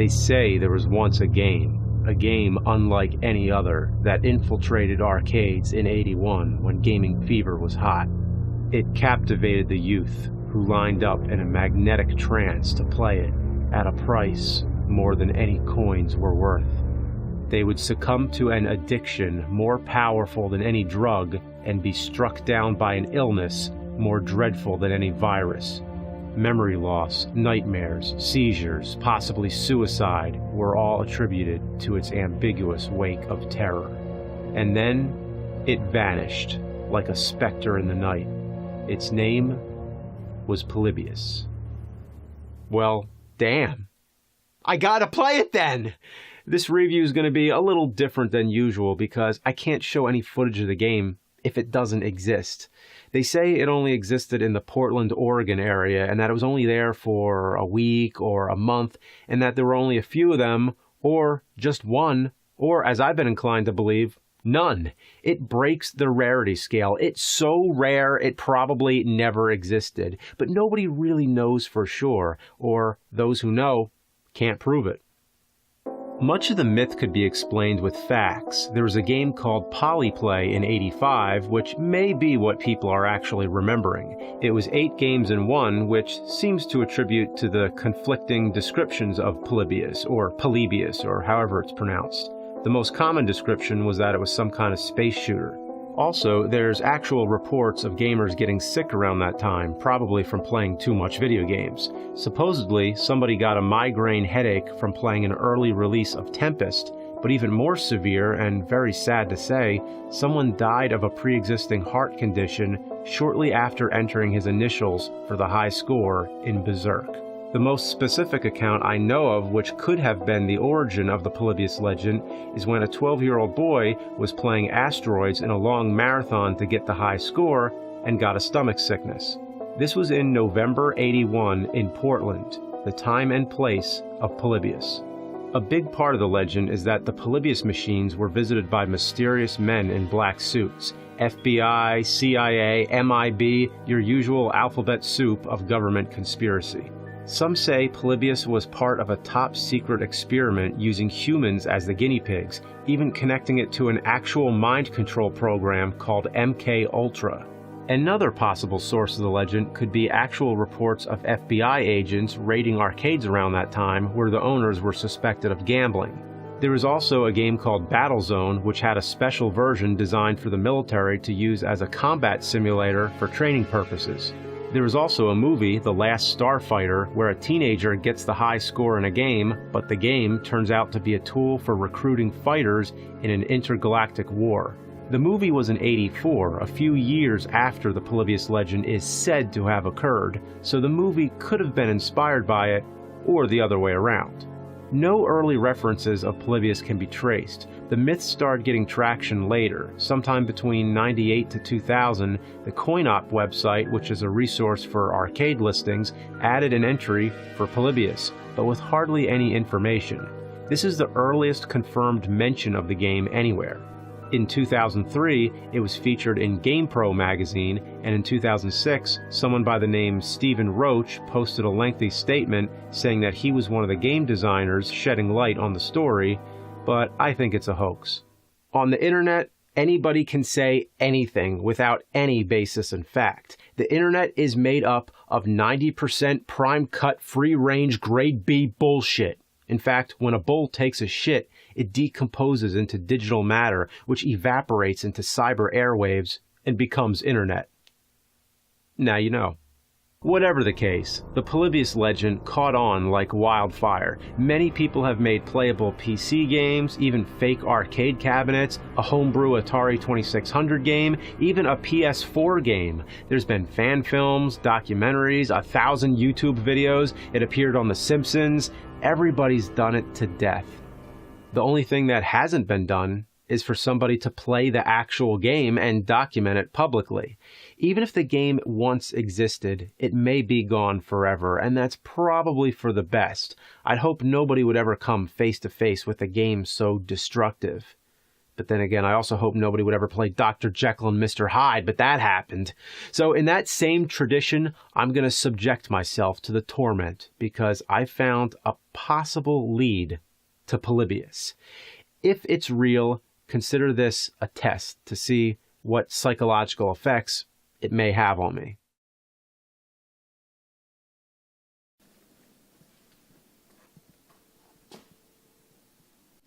They say there was once a game unlike any other, that infiltrated arcades in '81 when gaming fever was hot. It captivated the youth, who lined up in a magnetic trance to play it at a price more than any coins were worth. They would succumb to an addiction more powerful than any drug and be struck down by an illness more dreadful than any virus. Memory loss, nightmares, seizures, possibly suicide were all attributed to its ambiguous wake of terror. And then it vanished like a specter in the night. Its name was Polybius. Well, damn. I gotta play it then! This review is going to be a little different than usual because I can't show any footage of the game if it doesn't exist. They say it only existed in the Portland, Oregon area and that it was only there for a week or a month and that there were only a few of them, or just one, or as I've been inclined to believe, none. It breaks the rarity scale. It's so rare it probably never existed, but nobody really knows for sure, or those who know can't prove it. Much of the myth could be explained with facts. There was a game called Polyplay in '85, which may be what people are actually remembering. It was 8 games in one, which seems to attribute to the conflicting descriptions of Polybius, or however it's pronounced. The most common description was that it was some kind of space shooter. Also, there's actual reports of gamers getting sick around that time, probably from playing too much video games. Supposedly, somebody got a migraine headache from playing an early release of Tempest, but even more severe and very sad to say, someone died of a pre-existing heart condition shortly after entering his initials for the high score in Berserk. The most specific account I know of which could have been the origin of the Polybius legend is when a 12-year-old boy was playing Asteroids in a long marathon to get the high score and got a stomach sickness. This was in November '81 in Portland, the time and place of Polybius. A big part of the legend is that the Polybius machines were visited by mysterious men in black suits. FBI, CIA, MIB, your usual alphabet soup of government conspiracy. Some say Polybius was part of a top-secret experiment using humans as the guinea pigs, even connecting it to an actual mind control program called MK Ultra. Another possible source of the legend could be actual reports of FBI agents raiding arcades around that time where the owners were suspected of gambling. There was also a game called Battlezone, which had a special version designed for the military to use as a combat simulator for training purposes. There was also a movie, The Last Starfighter, where a teenager gets the high score in a game, but the game turns out to be a tool for recruiting fighters in an intergalactic war. The movie was in '84, a few years after the Polybius legend is said to have occurred, so the movie could have been inspired by it, or the other way around. No early references of Polybius can be traced. The myth started getting traction later. Sometime between '98 to 2000, the CoinOp website, which is a resource for arcade listings, added an entry for Polybius, but with hardly any information. This is the earliest confirmed mention of the game anywhere. In 2003, it was featured in GamePro magazine, and in 2006, someone by the name Stephen Roach posted a lengthy statement saying that he was one of the game designers shedding light on the story, but I think it's a hoax. On the internet, anybody can say anything without any basis in fact. The internet is made up of 90% prime cut, free-range, grade B bullshit. In fact, when a bull takes a shit, it decomposes into digital matter, which evaporates into cyber airwaves and becomes internet. Now you know. Whatever the case, the Polybius legend caught on like wildfire. Many people have made playable PC games, even fake arcade cabinets, a homebrew Atari 2600 game, even a PS4 game. There's been fan films, documentaries, 1,000 YouTube videos. It appeared on The Simpsons. Everybody's done it to death. The only thing that hasn't been done is for somebody to play the actual game and document it publicly. Even if the game once existed, it may be gone forever, and that's probably for the best. I'd hope nobody would ever come face to face with a game so destructive. But then again, I also hope nobody would ever play Dr. Jekyll and Mr. Hyde, but that happened. So in that same tradition, I'm going to subject myself to the torment because I found a possible lead to Polybius. If it's real, consider this a test to see what psychological effects it may have on me.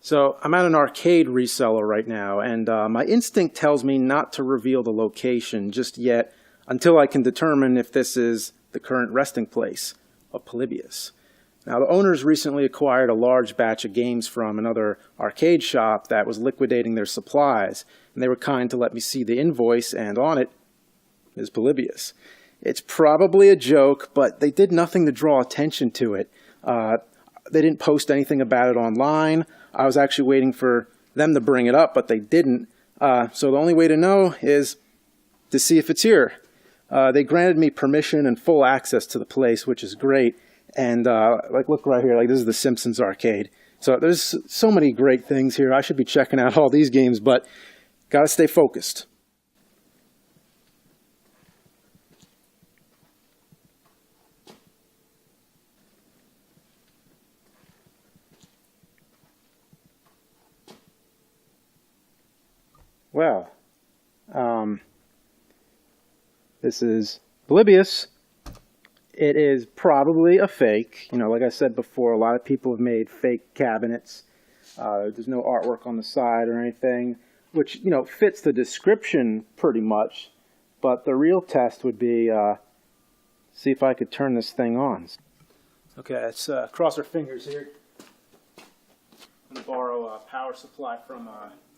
So I'm at an arcade reseller right now, and my instinct tells me not to reveal the location just yet until I can determine if this is the current resting place of Polybius. Now, the owners recently acquired a large batch of games from another arcade shop that was liquidating their supplies, and they were kind to let me see the invoice, and on it is Polybius. It's probably a joke, but they did nothing to draw attention to it. They didn't post anything about it online. I was actually waiting for them to bring it up, but they didn't. So the only way to know is to see if it's here. They granted me permission and full access to the place, which is great. And like, look right here, like this is the Simpsons arcade. So there's so many great things here. I should be checking out all these games, but gotta stay focused. Well, this is Polybius. It is probably a fake. You know, like I said before, a lot of people have made fake cabinets. There's no artwork on the side or anything, which, you know, fits the description pretty much. But the real test would be, see if I could turn this thing on. Okay, let's cross our fingers here. I'm going to borrow a power supply from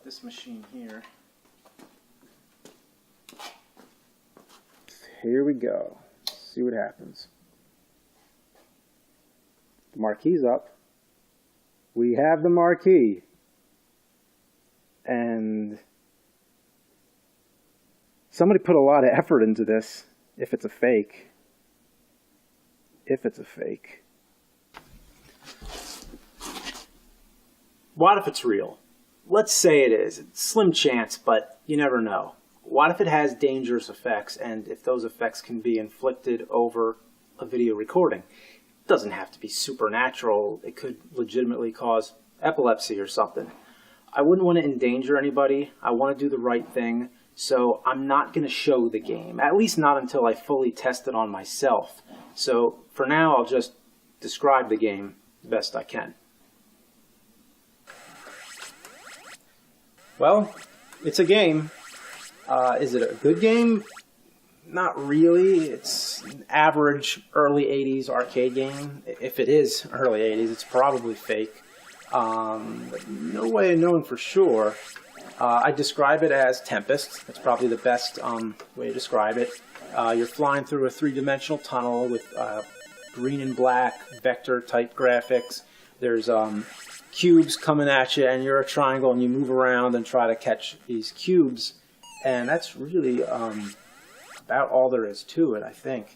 this machine here. Here we go. Let's see what happens. The marquee's up. We have the marquee. And somebody put a lot of effort into this, if it's a fake. If it's a fake. What if it's real? Let's say it is. It's a slim chance, but you never know. What if it has dangerous effects, and if those effects can be inflicted over a video recording? It doesn't have to be supernatural. It could legitimately cause epilepsy or something. I wouldn't want to endanger anybody. I want to do the right thing, so I'm not going to show the game, at least not until I fully test it on myself. So for now, I'll just describe the game the best I can. Well, it's a game. Is it a good game? Not really. It's an average early 80s arcade game. If it is early 80s, it's probably fake. But no way of knowing for sure. I describe it as Tempest. That's probably the best way to describe it. You're flying through a three-dimensional tunnel with green and black vector-type graphics. There's cubes coming at you, and you're a triangle, and you move around and try to catch these cubes. And that's really about all there is to it, I think.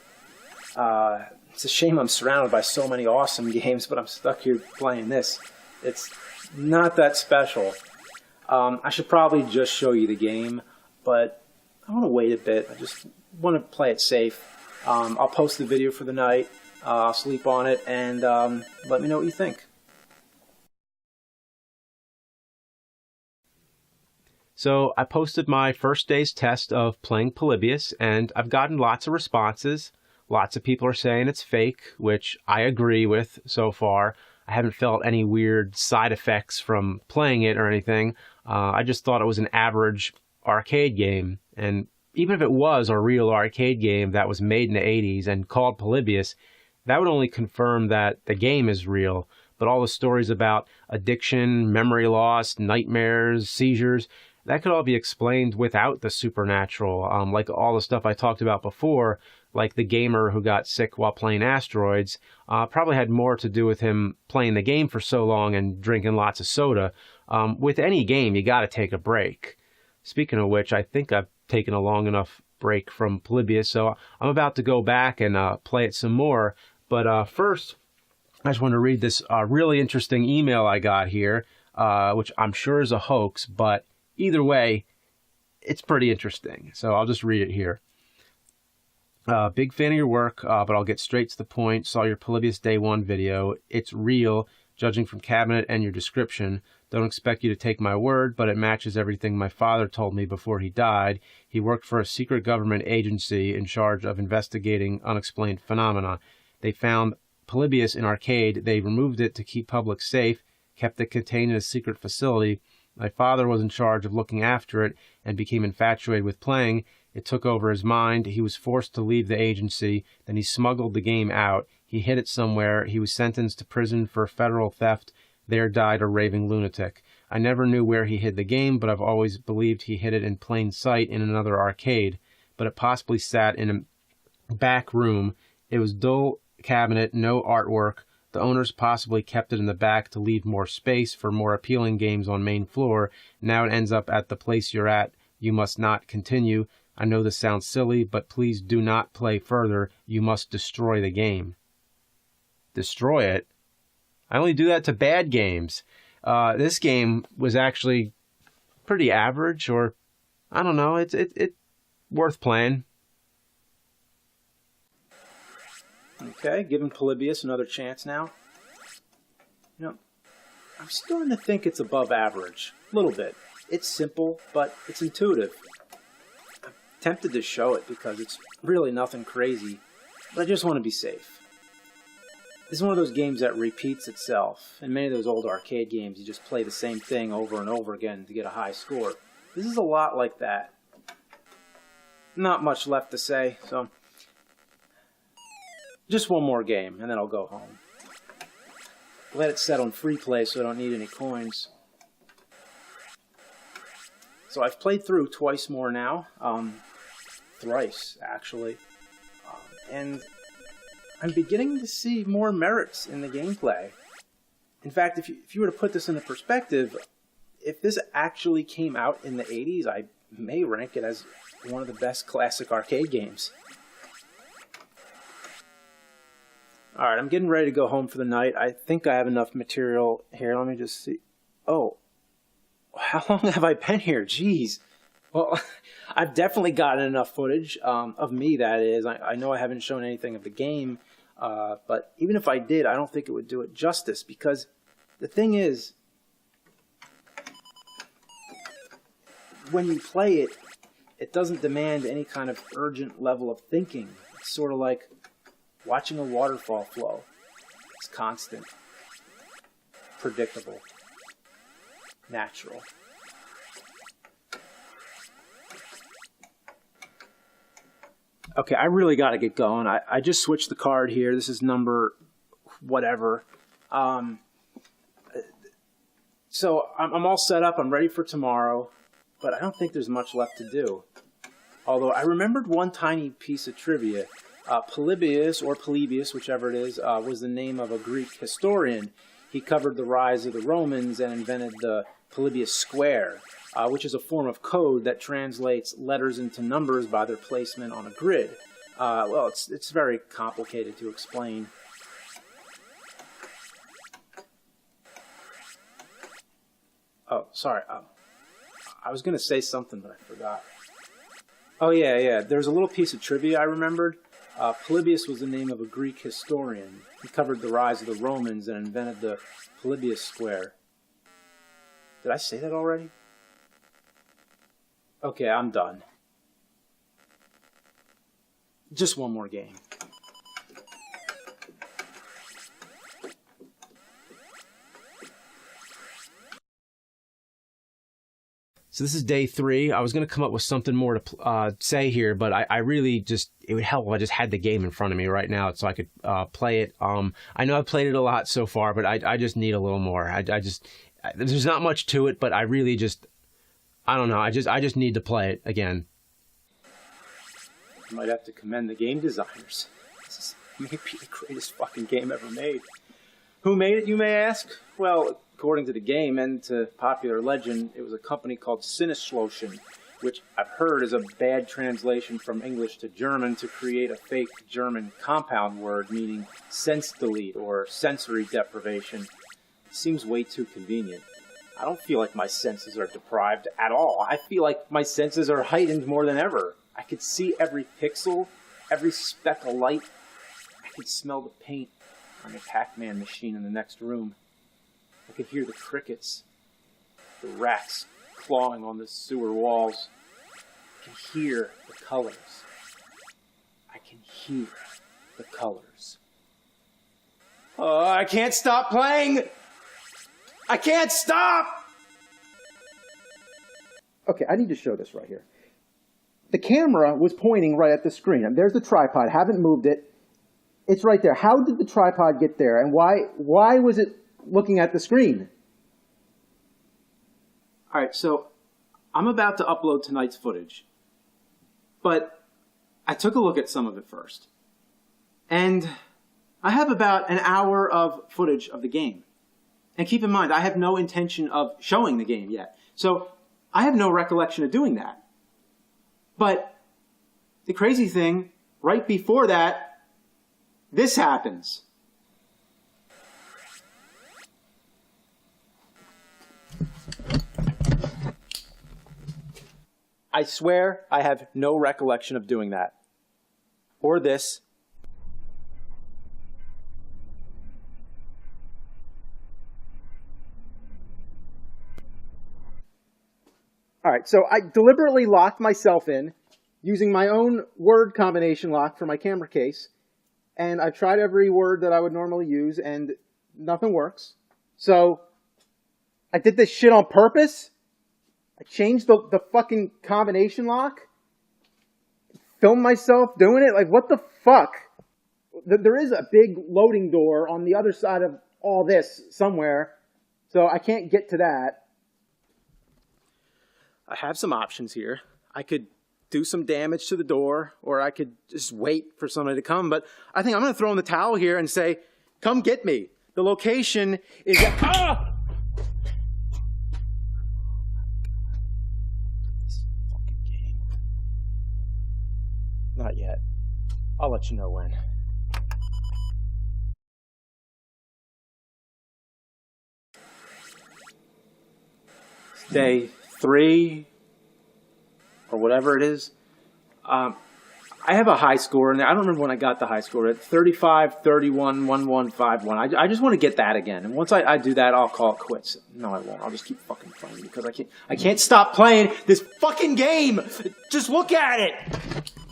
It's a shame I'm surrounded by so many awesome games, but I'm stuck here playing this. It's not that special. I should probably just show you the game, but I want to wait a bit. I just want to play it safe. I'll post the video for the night. I'll sleep on it, and let me know what you think. So I posted my first day's test of playing Polybius, and I've gotten lots of responses. Lots of people are saying it's fake, which I agree with so far. I haven't felt any weird side effects from playing it or anything. I just thought it was an average arcade game. And even if it was a real arcade game that was made in the 80s and called Polybius, that would only confirm that the game is real. But all the stories about addiction, memory loss, nightmares, seizures, that could all be explained without the supernatural, like all the stuff I talked about before, like the gamer who got sick while playing Asteroids, probably had more to do with him playing the game for so long and drinking lots of soda. With any game, you got to take a break. Speaking of which, I think I've taken a long enough break from Polybius, so I'm about to go back and play it some more. But first, I just want to read this really interesting email I got here, which I'm sure is a hoax, but either way, it's pretty interesting. So I'll just read it here. Big fan of your work, but I'll get straight to the point. Saw your Polybius Day 1 video. It's real, judging from cabinet and your description. Don't expect you to take my word, but it matches everything my father told me before he died. He worked for a secret government agency in charge of investigating unexplained phenomena. They found Polybius in arcade. They removed it to keep public safe, kept it contained in a secret facility. My father was in charge of looking after it and became infatuated with playing. It took over his mind. He was forced to leave the agency. Then he smuggled the game out. He hid it somewhere. He was sentenced to prison for federal theft. There died a raving lunatic. I never knew where he hid the game, but I've always believed he hid it in plain sight in another arcade. But it possibly sat in a back room. It was dull cabinet, no artwork. The owners possibly kept it in the back to leave more space for more appealing games on main floor. Now it ends up at the place you're at. You must not continue. I know this sounds silly, but please do not play further. You must destroy the game. Destroy it? I only do that to bad games. This game was actually pretty average, or I don't know. It's worth playing. Okay, giving Polybius another chance now. You know, I'm starting to think it's above average. A little bit. It's simple, but it's intuitive. I'm tempted to show it because it's really nothing crazy, but I just want to be safe. This is one of those games that repeats itself. In many of those old arcade games, you just play the same thing over and over again to get a high score. This is a lot like that. Not much left to say, so just one more game, and then I'll go home. Let it set on free play so I don't need any coins. So I've played through twice more now. Thrice, actually. And I'm beginning to see more merits in the gameplay. In fact, if you were to put this into perspective, if this actually came out in the 80s, I may rank it as one of the best classic arcade games. Alright, I'm getting ready to go home for the night. I think I have enough material here. Let me just see. Oh, how long have I been here? Jeez. Well, I've definitely gotten enough footage of me, that is. I know I haven't shown anything of the game, but even if I did, I don't think it would do it justice, because the thing is, when you play it, it doesn't demand any kind of urgent level of thinking. It's sort of like watching a waterfall flow. It's constant, predictable, natural. Okay, I really got to get going. I just switched the card here. This is number whatever. So I'm all set up. I'm ready for tomorrow, but I don't think there's much left to do. Although I remembered one tiny piece of trivia. Polybius, or Polybius, whichever it is, was the name of a Greek historian. He covered the rise of the Romans and invented the Polybius square, which is a form of code that translates letters into numbers by their placement on a grid. Well, it's very complicated to explain. Oh, sorry. I was going to say something, but I forgot. Oh, yeah. There's a little piece of trivia I remembered. Polybius was the name of a Greek historian. He covered the rise of the Romans and invented the Polybius square. Did I say that already? Okay, I'm done. Just one more game. So this is day 3. I was going to come up with something more to say here, but I really just, it would help if I just had the game in front of me right now so I could play it. I know I've played it a lot so far, but I just need a little more. There's not much to it, but I really just, I don't know. I just need to play it again. You might have to commend the game designers. This is maybe the greatest fucking game ever made. Who made it, you may ask? Well, according to the game and to popular legend, it was a company called Sinnesschlossen, which I've heard is a bad translation from English to German to create a fake German compound word meaning sense delete or sensory deprivation. It seems way too convenient. I don't feel like my senses are deprived at all. I feel like my senses are heightened more than ever. I could see every pixel, every speck of light. I could smell the paint on the Pac-Man machine in the next room. I could hear the crickets, the rats clawing on the sewer walls. I can hear the colors. I can hear the colors. Oh, I can't stop playing! I can't stop! Okay, I need to show this right here. The camera was pointing right at the screen. And there's the tripod. Haven't moved it. It's right there. How did the tripod get there? And why was it looking at the screen? All right, so I'm about to upload tonight's footage. But I took a look at some of it first. And I have about an hour of footage of the game. And keep in mind, I have no intention of showing the game yet. So I have no recollection of doing that. But the crazy thing, right before that, this happens. I swear I have no recollection of doing that. Or this. All right, so I deliberately locked myself in using my own word combination lock for my camera case. And I've tried every word that I would normally use, and nothing works. So I did this shit on purpose. I changed the fucking combination lock. Filmed myself doing it. Like, what the fuck? There is a big loading door on the other side of all this somewhere. So I can't get to that. I have some options here. I could do some damage to the door, or I could just wait for somebody to come. But I think I'm going to throw in the towel here and say, come get me. The location is at... Ah! This fucking game. Not yet. I'll let you know when. Day 3 or whatever it is. I have a high score, and I don't remember when I got the high score. At 35, 31, 1151. I just want to get that again. And once I do that, I'll call it quits. No, I won't. I'll just keep fucking playing because I can't stop playing this fucking game. Just look at it.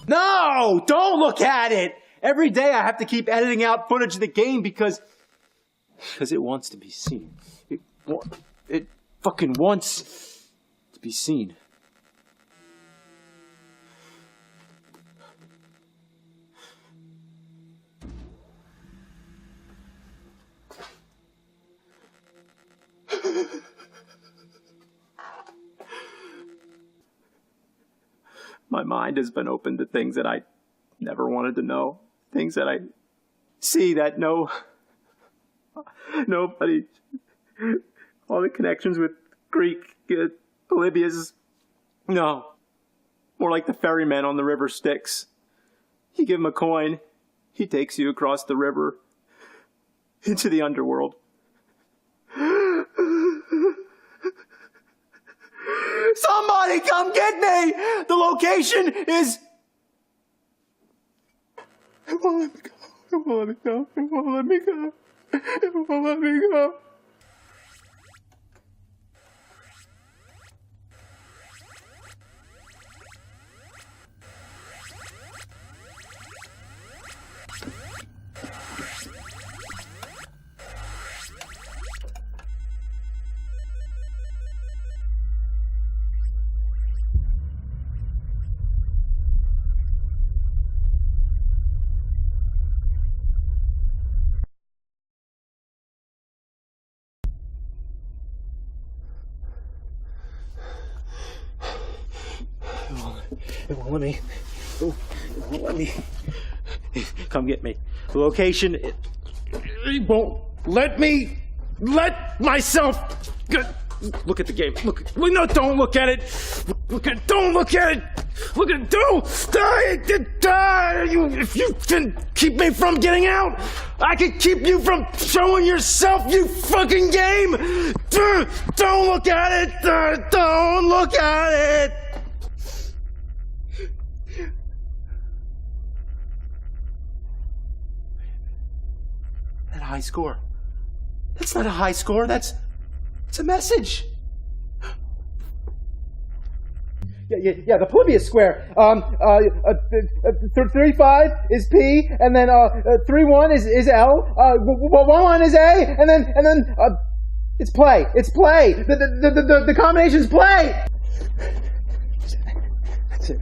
No, don't look at it. Every day I have to keep editing out footage of the game because it wants to be seen. It fucking wants to be seen. My mind has been open to things that I never wanted to know. Things that I see that nobody... All the connections with Greek, Polybius. No. More like the ferryman on the river Styx. You give him a coin, he takes you across the river into the underworld. Somebody come get me! The location is... It won't let me go. It won't let me go. It won't let me go. It won't let me go. It won't let me. Oh, it won't let me. Come get me. The location, it won't let me let myself get. Look at the game. Look. No, don't look at it. Don't look at it. Look at it. Don't. If you can keep me from getting out, I can keep you from showing yourself, you fucking game. Don't look at it. Don't look at it. That high score. That's not a high score. It's a message. Yeah, the Polybius square. 35 is P, and then 31 is L. 11 is A, and then it's play. It's play. The combination's play. That's it.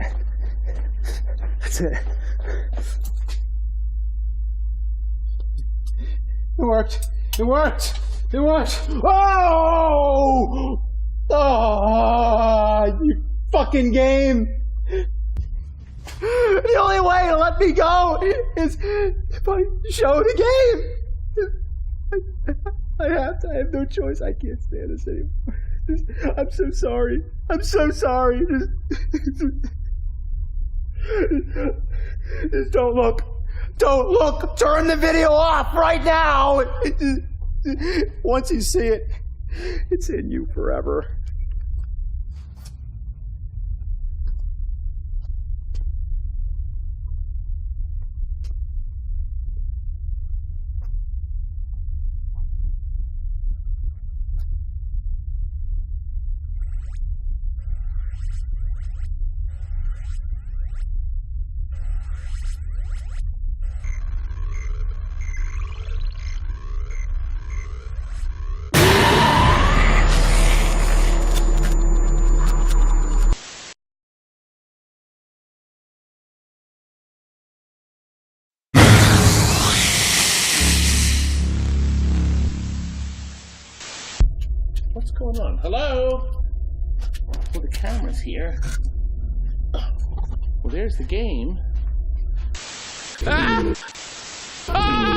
That's it. It worked. It worked. It worked. Oh! Oh, you fucking game. The only way to let me go is if I show the game. I have no choice. I can't stand this anymore. I'm so sorry. I'm so sorry. Just don't look. Don't look! Turn the video off right now! Once you see it, it's in you forever. What's going on? Hello? Well, the camera's here. Well, there's the game. Ah! Ah!